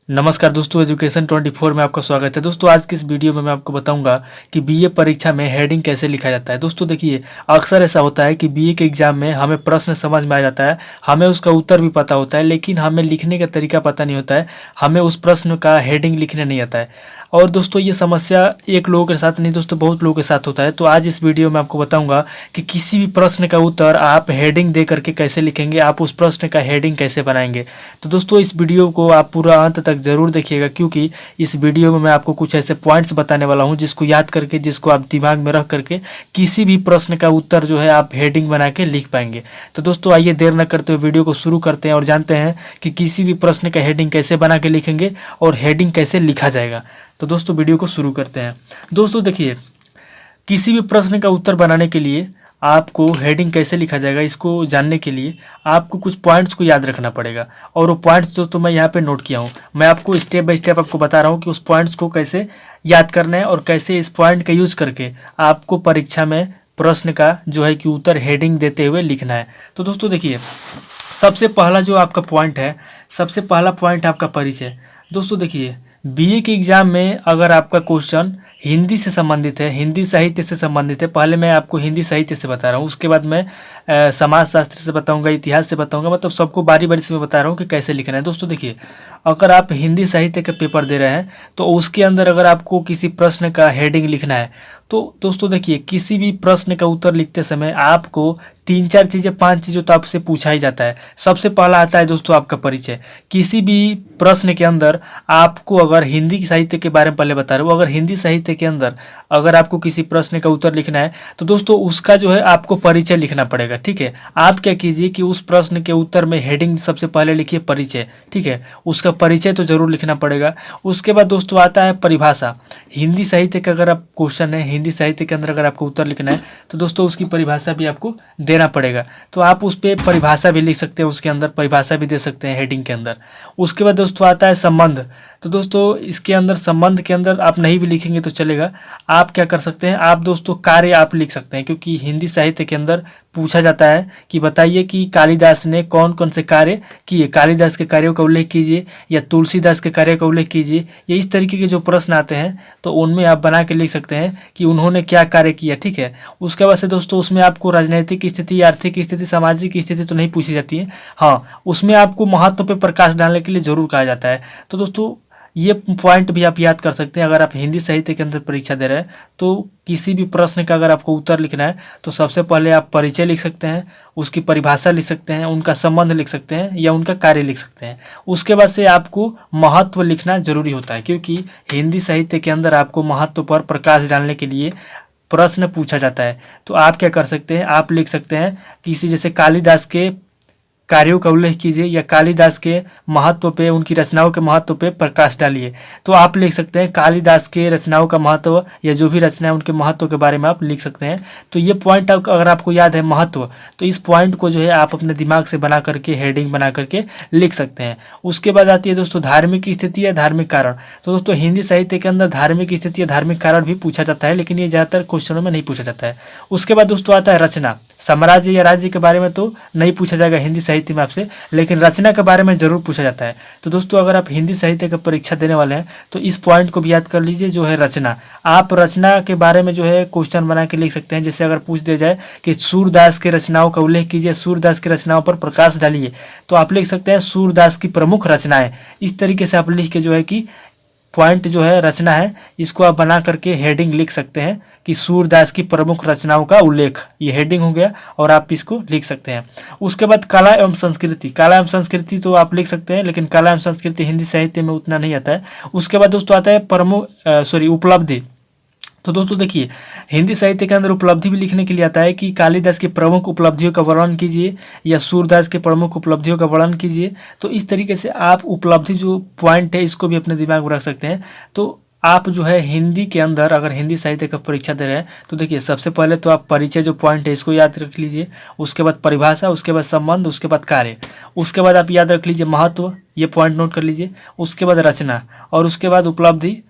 नमस्कार दोस्तों, एजुकेशन 24 में आपका स्वागत है। दोस्तों आज की इस वीडियो में मैं आपको बताऊंगा कि बीए परीक्षा में हेडिंग कैसे लिखा जाता है। दोस्तों देखिए, अक्सर ऐसा होता है कि बीए के एग्जाम में हमें प्रश्न समझ में आ जाता है, हमें उसका उत्तर भी पता होता है, लेकिन हमें लिखने का तरीका पता नहीं होता है, हमें उस प्रश्न का हेडिंग लिखने नहीं आता है। और दोस्तों ये समस्या एक लोगों के साथ नहीं दोस्तों, बहुत लोगों के साथ होता है। तो आज इस वीडियो में आपको बताऊंगा कि किसी भी प्रश्न का उत्तर आप हेडिंग दे करके कैसे लिखेंगे, आप उस प्रश्न का हेडिंग कैसे बनाएंगे। तो दोस्तों इस वीडियो को आप पूरा अंत तक जरूर देखिएगा, क्योंकि इस वीडियो में मैं आपको कुछ ऐसे पॉइंट्स बताने वाला हूं जिसको याद करके, जिसको आप दिमाग में रख करके किसी भी प्रश्न का उत्तर जो है आप हेडिंग बना के लिख पाएंगे। तो दोस्तों आइए देर न करते हुए वीडियो को शुरू करते हैं और जानते हैं कि किसी भी प्रश्न का हेडिंग कैसे बना के लिखेंगे और हेडिंग कैसे लिखा जाएगा। तो दोस्तों वीडियो को शुरू करते हैं। दोस्तों देखिए, किसी भी प्रश्न का उत्तर बनाने के लिए आपको हेडिंग कैसे लिखा जाएगा, इसको जानने के लिए आपको कुछ पॉइंट्स को याद रखना पड़ेगा। और वो पॉइंट्स दोस्तों मैं यहाँ पे नोट किया हूँ, मैं आपको स्टेप बाय स्टेप आपको बता रहा हूँ कि उस पॉइंट्स को कैसे याद करना है और कैसे इस पॉइंट का यूज करके आपको परीक्षा में प्रश्न का जो है कि उत्तर हेडिंग देते हुए लिखना है। तो दोस्तों देखिए, सबसे पहला जो आपका पॉइंट है, सबसे पहला पॉइंट आपका परिचय। दोस्तों देखिए, बीए के एग्जाम में अगर आपका क्वेश्चन हिंदी से संबंधित है, हिंदी साहित्य से संबंधित है, पहले मैं आपको हिंदी साहित्य से बता रहा हूँ, उसके बाद मैं समाजशास्त्र से बताऊंगा, इतिहास से बताऊंगा, मतलब सबको बारी बारी से मैं बता रहा हूँ कि कैसे लिखना है। दोस्तों देखिए, अगर आप हिंदी साहित्य का पेपर दे रहे हैं तो उसके अंदर अगर आपको किसी प्रश्न का हेडिंग लिखना है तो दोस्तों देखिए, किसी भी प्रश्न का उत्तर लिखते समय आपको 3-4 चीज़ें, 5 चीज़ों तो आपसे पूछा ही जाता है। सबसे पहला आता है दोस्तों आपका परिचय। किसी भी प्रश्न के अंदर आपको, अगर हिंदी साहित्य के बारे में पहले बता रहा हूँ, अगर हिंदी साहित्य के अंदर अगर आपको किसी प्रश्न का उत्तर लिखना है तो दोस्तों उसका जो है आपको परिचय लिखना पड़ेगा। ठीक है, आप क्या कीजिए कि उस प्रश्न के उत्तर में हेडिंग सबसे पहले लिखिए परिचय। ठीक है, उसका परिचय तो जरूर लिखना पड़ेगा। उसके बाद दोस्तों आता है परिभाषा। हिंदी साहित्य का अगर आप क्वेश्चन है, हिंदी साहित्य के अंदर अगर आपको उत्तर लिखना है तो दोस्तों उसकी परिभाषा भी आपको देना पड़ेगा। तो आप उस पर परिभाषा भी लिख सकते हैं, उसके अंदर परिभाषा भी दे सकते हैं हेडिंग के अंदर। उसके बाद दोस्तों आता है संबंध। तो दोस्तों इसके अंदर, संबंध के अंदर आप नहीं भी लिखेंगे तो चलेगा, आप क्या कर सकते हैं, आप दोस्तों कार्य आप लिख सकते हैं, क्योंकि हिंदी साहित्य के अंदर पूछा जाता है कि बताइए कि कालिदास ने कौन कौन से कार्य किए, कालिदास के कार्यों का उल्लेख कीजिए या तुलसीदास के कार्य का उल्लेख कीजिए। ये इस तरीके के जो प्रश्न आते हैं तो उनमें आप बना के लिख सकते हैं कि उन्होंने क्या कार्य किया। ठीक है, उसके बाद से दोस्तों उसमें आपको राजनीतिक स्थिति, आर्थिक स्थिति, सामाजिक स्थिति तो नहीं पूछी जाती है, हाँ उसमें आपको महत्व पे प्रकाश डालने के लिए जरूर कहा जाता है। तो दोस्तों ये पॉइंट भी आप याद कर सकते हैं। अगर आप हिंदी साहित्य के अंदर परीक्षा दे रहे हैं तो किसी भी प्रश्न का अगर आपको उत्तर लिखना है तो सबसे पहले आप परिचय लिख सकते हैं, उसकी परिभाषा लिख सकते हैं, उनका संबंध लिख सकते हैं या उनका कार्य लिख सकते हैं। उसके बाद से आपको महत्व लिखना जरूरी होता है, क्योंकि हिंदी साहित्य के अंदर आपको महत्व पर प्रकाश डालने के लिए प्रश्न पूछा जाता है। तो आप क्या कर सकते हैं, आप लिख सकते हैं किसी, जैसे कालिदास के कार्यों का उल्लेख कीजिए या कालिदास के महत्व पे, उनकी रचनाओं के महत्व पे प्रकाश डालिए। तो आप लिख सकते हैं कालिदास के रचनाओं का महत्व, या जो भी रचना है उनके महत्व के बारे में आप लिख सकते हैं। तो ये पॉइंट अगर आपको याद है महत्व, तो इस पॉइंट को जो है आप अपने दिमाग से बना करके, हेडिंग बना करके लिख सकते हैं। उसके बाद आती है दोस्तों धार्मिक स्थिति या धार्मिक कारण। तो दोस्तों हिंदी साहित्य के अंदर धार्मिक स्थिति या धार्मिक कारण भी पूछा जाता है, लेकिन ये ज़्यादातर क्वेश्चनों में नहीं पूछा जाता है। उसके बाद दोस्तों आता है रचना। साम्राज्य या राज्य के बारे में तो नहीं पूछा जाएगा हिंदी साहित्य में आपसे, लेकिन रचना के बारे में जरूर पूछा जाता है। तो दोस्तों अगर आप हिंदी साहित्य का परीक्षा देने वाले हैं तो इस पॉइंट को भी याद कर लीजिए, जो है रचना। आप रचना के बारे में जो है क्वेश्चन बना के लिख सकते हैं। जैसे अगर पूछ दिया जाए कि सूरदास के रचनाओं का उल्लेख कीजिए, सूरदास की रचनाओं पर प्रकाश डालिए, तो आप लिख सकते हैं सूरदास की प्रमुख रचनाएं। इस तरीके से आप लिख के जो है कि पॉइंट जो है रचना है, इसको आप बना करके हेडिंग लिख सकते हैं कि सूरदास की प्रमुख रचनाओं का उल्लेख, ये हेडिंग हो गया और आप इसको लिख सकते हैं। उसके बाद कला एवं संस्कृति। कला एवं संस्कृति तो आप लिख सकते हैं, लेकिन कला एवं संस्कृति हिंदी साहित्य में उतना नहीं आता है। उसके बाद दोस्तों आता है उपलब्धि। तो दोस्तों देखिए, हिंदी साहित्य के अंदर उपलब्धि भी लिखने के लिए आता है कि कालिदास की प्रमुख उपलब्धियों का वर्णन कीजिए या सूरदास के प्रमुख उपलब्धियों का वर्णन कीजिए। तो इस तरीके से आप उपलब्धि जो पॉइंट है इसको भी अपने दिमाग में रख सकते हैं। तो आप जो है हिंदी के अंदर अगर हिंदी साहित्य का परीक्षा दे रहे हैं तो देखिए, सबसे पहले तो आप परिचय जो पॉइंट है इसको याद रख लीजिए। उसके बाद परिभाषा, उसके बाद संबंध, उसके बाद कार्य, उसके बाद आप याद रख लीजिए महत्व, ये पॉइंट नोट कर लीजिए। उसके बाद रचना और उसके बाद उपलब्धि।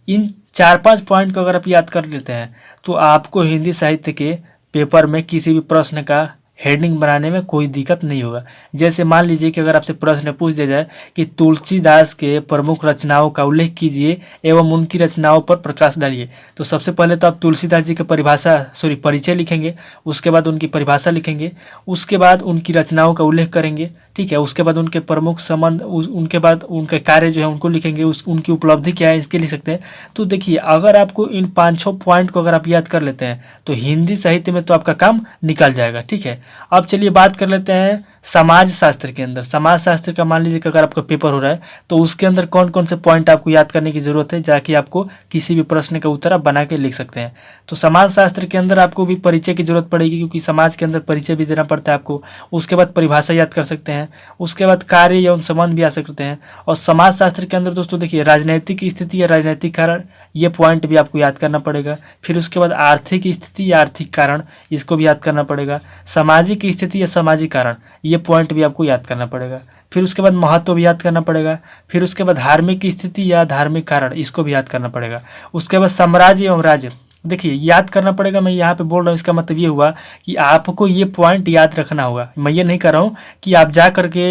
इन 4-5 पॉइंट को अगर आप याद कर लेते हैं तो आपको हिंदी साहित्य के पेपर में किसी भी प्रश्न का हेडिंग बनाने में कोई दिक्कत नहीं होगा। जैसे मान लीजिए कि अगर आपसे प्रश्न पूछ दिया जाए कि तुलसीदास के प्रमुख रचनाओं का उल्लेख कीजिए एवं उनकी रचनाओं पर प्रकाश डालिए, तो सबसे पहले तो आप तुलसीदास जी का परिचय लिखेंगे, उसके बाद उनकी परिभाषा लिखेंगे, उसके बाद उनकी रचनाओं का उल्लेख करेंगे, ठीक है। उसके बाद उनके प्रमुख संबंध, उनके बाद उनके कार्य जो है उनको लिखेंगे, उनकी उपलब्धि क्या है इसके लिख सकते हैं। तो देखिए, अगर आपको इन 5-6 पॉइंट को अगर आप याद कर लेते हैं तो हिंदी साहित्य में तो आपका काम निकल जाएगा, ठीक है। अब चलिए बात कर लेते हैं समाज शास्त्र के अंदर। समाज शास्त्र का मान लीजिए कि अगर आपका पेपर हो रहा है तो उसके अंदर कौन कौन से पॉइंट आपको याद करने की जरूरत है, जाकि आपको किसी भी प्रश्न का उत्तर आप बना के लिख सकते हैं। तो समाज शास्त्र के अंदर आपको भी परिचय की जरूरत पड़ेगी, क्योंकि समाज के अंदर परिचय भी देना पड़ता है आपको। उसके बाद परिभाषा याद कर सकते हैं, उसके बाद कार्य एवं संबंध भी आ सकते हैं। और समाज शास्त्र के अंदर दोस्तों देखिए, राजनीतिक स्थिति या राजनीतिक कारण, ये पॉइंट भी आपको याद करना पड़ेगा। फिर उसके बाद आर्थिक स्थिति या आर्थिक कारण, इसको भी याद करना पड़ेगा। सामाजिक स्थिति या सामाजिक कारण, ये पॉइंट भी आपको याद करना पड़ेगा। फिर उसके बाद महत्व भी याद करना पड़ेगा। फिर उसके बाद धार्मिक स्थिति या धार्मिक कारण, इसको भी याद करना पड़ेगा। उसके बाद साम्राज्य एवं राज्य, देखिए याद करना पड़ेगा। मैं यहाँ पे बोल रहा हूँ, इसका मतलब ये हुआ कि आपको ये पॉइंट याद रखना होगा। मैं ये नहीं कर रहा हूँ कि आप जा करके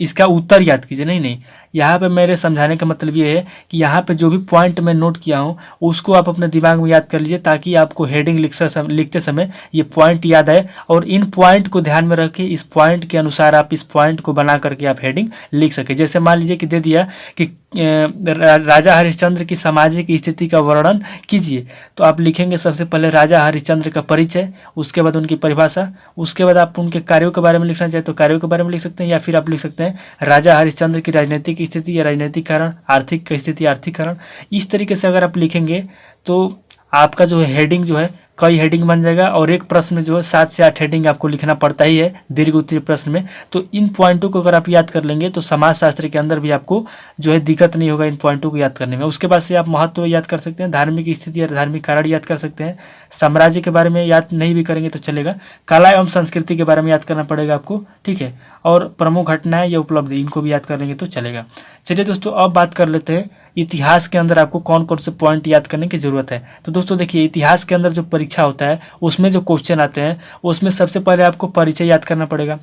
इसका उत्तर याद कीजिए, नहीं। यहाँ पे मेरे समझाने का मतलब ये है कि यहाँ पे जो भी पॉइंट मैं नोट किया हूँ उसको आप अपने दिमाग में याद कर लीजिए, ताकि आपको हेडिंग लिखते समय ये पॉइंट याद आए। और इन पॉइंट को ध्यान में रखें, इस पॉइंट के अनुसार आप इस पॉइंट को बना करके आप हेडिंग लिख सके। जैसे मान लीजिए कि दे दिया कि राजा हरिश्चंद्र की सामाजिक स्थिति का वर्णन कीजिए, तो आप लिखेंगे सबसे पहले राजा हरिश्चंद्र का परिचय, उसके बाद उनकी परिभाषा, उसके बाद आप उनके कार्यों के बारे में लिखना चाहे तो कार्यों के बारे में लिख सकते हैं, या फिर आप लिख सकते हैं राजा हरिश्चंद्र की राजनीतिक स्थिति या राजनीतिक कारण, आर्थिक स्थिति आर्थिक कारण। इस तरीके से अगर आप लिखेंगे तो आपका जो है हेडिंग जो है कई हेडिंग बन जाएगा। और एक प्रश्न में जो है 7 से 8 हेडिंग आपको लिखना पड़ता ही है दीर्घ उत्तरीय प्रश्न में। तो इन पॉइंटों को अगर आप याद कर लेंगे तो समाज शास्त्र के अंदर भी आपको जो है दिक्कत नहीं होगा इन पॉइंटों को याद करने में। उसके बाद से आप महत्व याद कर सकते हैं, धार्मिक स्थिति या धार्मिक कारण याद कर सकते हैं, साम्राज्य के बारे में याद नहीं भी करेंगे तो चलेगा, कला एवं संस्कृति के बारे में याद करना पड़ेगा आपको, ठीक है। और प्रमुख घटनाएं या उपलब्धि, इनको भी याद कर लेंगे तो चलेगा। चलिए दोस्तों, अब बात कर लेते हैं इतिहास के अंदर आपको कौन कौन से पॉइंट याद करने की जरूरत है। तो दोस्तों देखिए, इतिहास के अंदर जो परीक्षा होता है उसमें जो क्वेश्चन आते हैं उसमें सबसे पहले आपको परिचय याद करना पड़ेगा।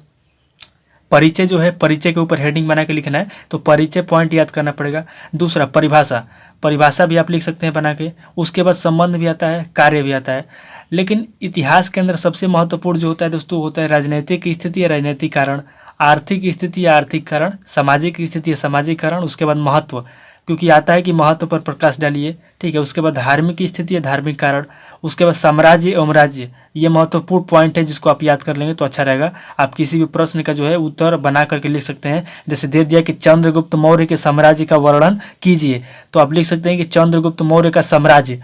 परिचय जो है, परिचय के ऊपर हेडिंग बना के लिखना है, तो परिचय पॉइंट याद करना पड़ेगा। दूसरा परिभाषा भी आप लिख सकते हैं बना के। उसके बाद संबंध भी आता है, कार्य भी आता है। लेकिन इतिहास के अंदर सबसे महत्वपूर्ण जो होता है दोस्तों, होता है राजनीतिक स्थिति या राजनीतिक कारण, आर्थिक स्थिति या आर्थिक कारण, सामाजिक स्थिति या सामाजिक कारण, उसके बाद महत्व, क्योंकि आता है कि महत्व पर प्रकाश डालिए, ठीक है। उसके बाद धार्मिक स्थिति या धार्मिक कारण, उसके बाद साम्राज्य एवं राज्य, ये महत्वपूर्ण पॉइंट है जिसको आप याद कर लेंगे तो अच्छा रहेगा। आप किसी भी प्रश्न का जो है उत्तर बना करके लिख सकते हैं। जैसे दे दिया कि चंद्रगुप्त मौर्य के साम्राज्य का वर्णन कीजिए, तो आप लिख सकते हैं कि चंद्रगुप्त मौर्य का साम्राज्य,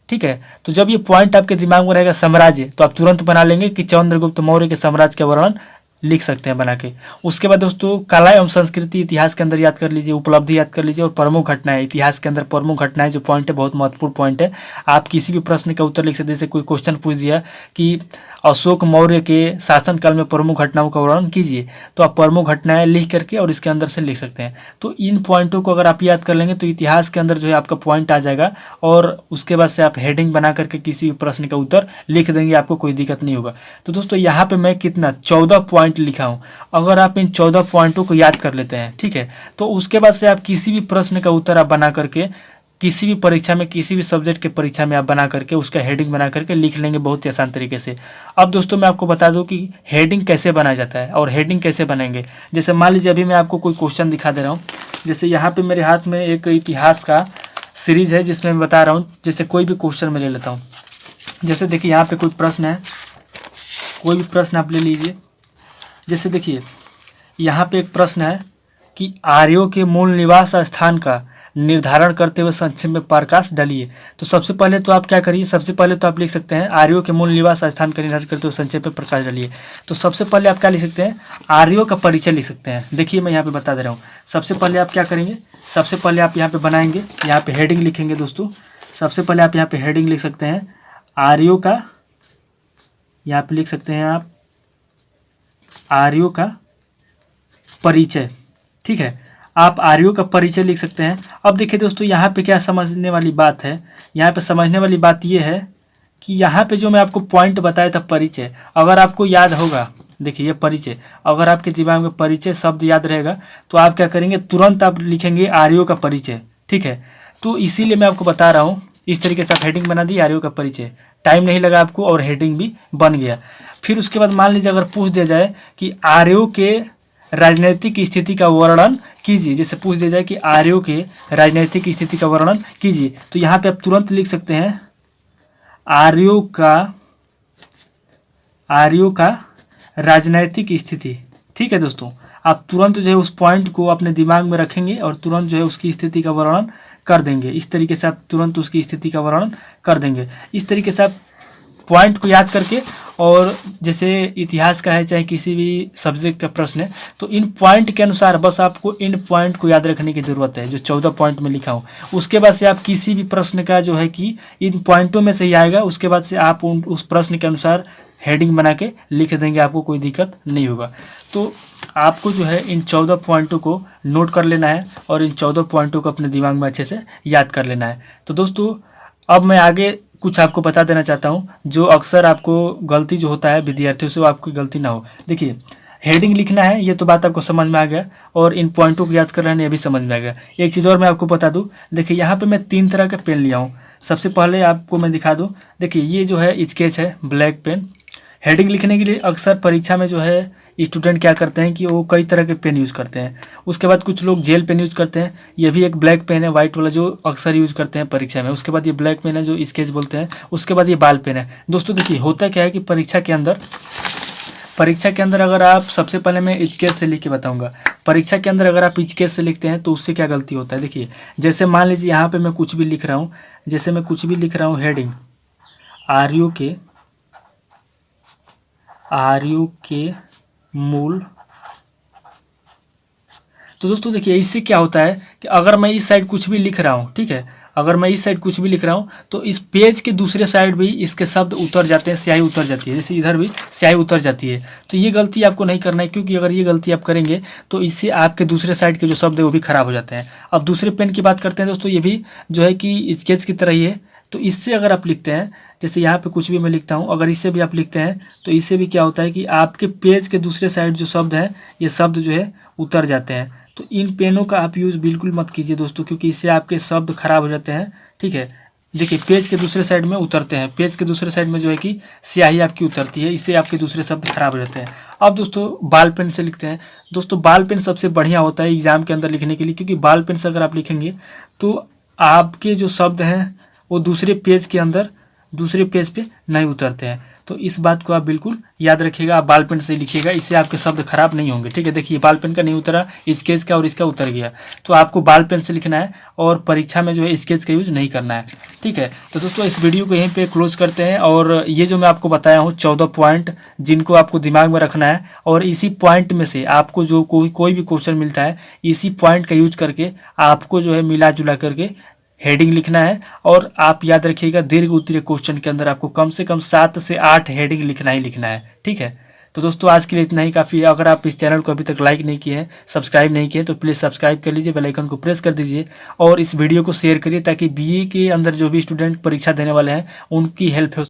ठीक है। तो जब ये पॉइंट आपके दिमाग में रहेगा साम्राज्य, तो आप तुरंत बना लेंगे कि चंद्रगुप्त मौर्य के साम्राज्य का वर्णन लिख सकते हैं बना के। उसके बाद दोस्तों कला एवं संस्कृति इतिहास के अंदर याद कर लीजिए, उपलब्धि याद कर लीजिए, और प्रमुख घटनाएं इतिहास के अंदर प्रमुख घटनाएं जो पॉइंट है बहुत महत्वपूर्ण पॉइंट है। आप किसी भी प्रश्न का उत्तर लिख सकते हैं। जैसे कोई क्वेश्चन पूछ दिया कि अशोक मौर्य के शासनकाल में प्रमुख घटनाओं का वर्णन कीजिए, तो आप प्रमुख घटनाएं लिख करके और इसके अंदर से लिख सकते हैं। तो इन पॉइंटों को अगर आप याद कर लेंगे तो इतिहास के अंदर जो है आपका पॉइंट आ जाएगा, और उसके बाद से आप हेडिंग बना करके किसी भी प्रश्न का उत्तर लिख देंगे, आपको कोई दिक्कत नहीं होगा। तो दोस्तों यहाँ पे मैं कितना 14 पॉइंट लिखा हूँ। अगर आप इन 14 पॉइंटों को याद कर लेते हैं, ठीक है, तो उसके बाद से आप किसी भी प्रश्न का उत्तर आप बना करके किसी भी परीक्षा में, किसी भी सब्जेक्ट के परीक्षा में आप बना करके उसका हेडिंग बना करके लिख लेंगे बहुत ही आसान तरीके से। अब दोस्तों मैं आपको बता दूं कि हेडिंग कैसे बनाया जाता है और हेडिंग कैसे बनाएंगे। जैसे मान लीजिए अभी मैं आपको कोई क्वेश्चन दिखा दे रहा हूँ। जैसे यहाँ पे मेरे हाथ में एक इतिहास का सीरीज है जिसमें मैं बता रहा हूँ। जैसे कोई भी क्वेश्चन मैं ले लेता हूँ। जैसे देखिए यहाँ पे कोई प्रश्न है, कोई भी प्रश्न आप ले लीजिए। जैसे देखिए यहाँ पे एक प्रश्न है कि आर्यों के मूल निवास स्थान का निर्धारण करते हुए संक्षेप में प्रकाश डालिए। तो सबसे पहले तो आप क्या करिए, सबसे पहले तो आप लिख सकते हैं आर्यों के मूल निवास स्थान का निर्धारण करते हुए संक्षेप में प्रकाश डालिए। तो सबसे पहले आप क्या लिख सकते हैं, आर्यों का परिचय लिख सकते हैं। देखिए मैं यहाँ पे बता दे रहा हूँ। सबसे पहले आप क्या करेंगे, सबसे पहले आप यहाँ पे बनाएंगे, यहाँ पे हेडिंग लिखेंगे दोस्तों। सबसे पहले आप यहाँ पे हेडिंग लिख सकते हैं आर्यों का, यहाँ पे लिख सकते हैं आप आर्यों का परिचय, ठीक है। आप आर्यों का परिचय लिख सकते हैं। अब देखिए दोस्तों यहाँ पे क्या समझने वाली बात है, यहाँ पे समझने वाली बात ये है कि यहाँ पे जो मैं आपको पॉइंट बताया था परिचय, अगर आपको याद होगा देखिए ये परिचय, अगर आपके दिमाग में परिचय शब्द याद रहेगा तो आप क्या करेंगे, तुरंत आप लिखेंगे आर्यों का परिचय। ठीक है, तो इसीलिए मैं आपको बता रहा हूँ, इस तरीके से आप हेडिंग बना दी आर्यों का परिचय, टाइम नहीं लगा आपको और हेडिंग भी बन गया। फिर उसके बाद मान लीजिए अगर पूछ दिया जाए कि आर्यों के राजनीतिक स्थिति का वर्णन कीजिए, जैसे पूछ दिया जाए कि आर्यों के राजनीतिक स्थिति का वर्णन कीजिए, तो यहाँ पे आप तुरंत लिख सकते हैं आर्यों का राजनैतिक स्थिति। ठीक है दोस्तों, आप तुरंत जो है उस पॉइंट को अपने दिमाग में रखेंगे और तुरंत जो है उसकी स्थिति का वर्णन कर देंगे। इस तरीके से आप तुरंत उसकी स्थिति का वर्णन कर देंगे। इस तरीके से आप पॉइंट को याद करके, और जैसे इतिहास का है चाहे किसी भी सब्जेक्ट का प्रश्न है, तो इन पॉइंट के अनुसार बस आपको इन पॉइंट को याद रखने की ज़रूरत है, जो 14 पॉइंट में लिखा हूँ। उसके बाद से आप किसी भी प्रश्न का जो है कि इन पॉइंटों में से ही आएगा, उसके बाद से आप उस प्रश्न के अनुसार हेडिंग बना के लिख देंगे, आपको कोई दिक्कत नहीं होगा। तो आपको जो है इन 14 पॉइंटों को नोट कर लेना है और इन 14 पॉइंटों को अपने दिमाग में अच्छे से याद कर लेना है। तो दोस्तों अब मैं आगे कुछ आपको बता देना चाहता हूँ, जो अक्सर आपको गलती जो होता है विद्यार्थियों से, वो आपकी गलती ना हो। देखिए हेडिंग लिखना है, ये तो बात आपको समझ में आ गया, और इन पॉइंटों को याद कर लेना ये भी समझ में आ गया। एक चीज़ और मैं आपको बता दूँ, देखिए यहाँ पे मैं 3 तरह के पेन लिया हूँ। सबसे पहले आपको मैं दिखा दूँ, देखिए ये जो है स्केच है, ब्लैक पेन। हेडिंग लिखने के लिए अक्सर परीक्षा में जो है स्टूडेंट क्या करते हैं कि वो कई तरह के पेन यूज़ करते हैं। उसके बाद कुछ लोग जेल पेन यूज़ करते हैं, ये भी एक ब्लैक पेन है वाइट वाला, जो अक्सर यूज़ करते हैं परीक्षा में। उसके बाद ये ब्लैक पेन है जो स्केच बोलते हैं। उसके बाद ये बाल पेन है। दोस्तों देखिए होता क्या है कि परीक्षा के अंदर अगर आप, सबसे पहले मैं स्केच से लिख के बताऊँगा। परीक्षा के अंदर अगर आप स्केच से लिखते हैं तो उससे क्या गलती होता है, देखिए जैसे मान लीजिए यहाँ पर मैं कुछ भी लिख रहा हूँ, जैसे मैं कुछ भी लिख रहा हूँ हेडिंग आर्यों के मूल। तो दोस्तों देखिए इससे क्या होता है कि अगर मैं इस साइड कुछ भी लिख रहा हूँ, ठीक है, अगर मैं इस साइड कुछ भी लिख रहा हूँ तो इस पेज के दूसरे साइड भी इसके शब्द उतर जाते हैं, स्याही उतर जाती है, जैसे इधर भी स्याही उतर जाती है। तो ये गलती आपको नहीं करना है, क्योंकि अगर ये गलती आप करेंगे तो इससे आपके दूसरे साइड के जो शब्द है वो भी खराब हो जाते हैं। अब दूसरे पेन की बात करते हैं दोस्तों, ये भी जो है कि स्केच की तरह ही है। तो इससे अगर आप लिखते हैं, जैसे यहाँ पे कुछ भी मैं लिखता हूँ, अगर इससे भी आप लिखते हैं तो इससे भी क्या होता है कि आपके पेज के दूसरे साइड जो शब्द हैं, ये शब्द जो है उतर जाते हैं। तो इन पेनों का आप यूज़ बिल्कुल मत कीजिए दोस्तों, क्योंकि इससे आपके शब्द खराब हो जाते हैं। ठीक है, देखिए पेज के दूसरे साइड में उतरते हैं, पेज के दूसरे साइड में जो है कि स्याही आपकी उतरती है, इससे आपके दूसरे शब्द खराब हो जाते हैं। अब दोस्तों बाल पेन से लिखते हैं। दोस्तों बाल पेन सबसे बढ़िया होता है एग्जाम के अंदर लिखने के लिए, क्योंकि बाल पेन से अगर आप लिखेंगे तो आपके जो शब्द हैं वो दूसरे पेज पे नहीं उतरते हैं। तो इस बात को आप बिल्कुल याद रखिएगा, आप बाल पेन से लिखिएगा, इससे आपके शब्द खराब नहीं होंगे। ठीक है, देखिए बाल पेन का नहीं उतरा, स्केच का और इसका उतर गया। तो आपको बाल पेन से लिखना है और परीक्षा में जो है स्केच का यूज़ नहीं करना है। ठीक है, तो दोस्तों इस वीडियो को यहीं पे क्लोज करते हैं। और ये जो मैं आपको बताया हूँ 14 पॉइंट, जिनको आपको दिमाग में रखना है, और इसी पॉइंट में से आपको जो कोई भी क्वेश्चन मिलता है, इसी पॉइंट का यूज करके आपको जो है मिला जुला करके हेडिंग लिखना है। और आप याद रखिएगा दीर्घ उत्तरीय क्वेश्चन के अंदर आपको कम से कम 7 से 8 हेडिंग लिखना है। ठीक है, तो दोस्तों आज के लिए इतना ही काफ़ी है। अगर आप इस चैनल को अभी तक लाइक नहीं किए हैं, सब्सक्राइब नहीं किए, तो प्लीज़ सब्सक्राइब कर लीजिए, बेल आइकन को प्रेस कर दीजिए और इस वीडियो को शेयर करिए, ताकि बीए के अंदर जो भी स्टूडेंट परीक्षा देने वाले हैं उनकी हेल्प हो।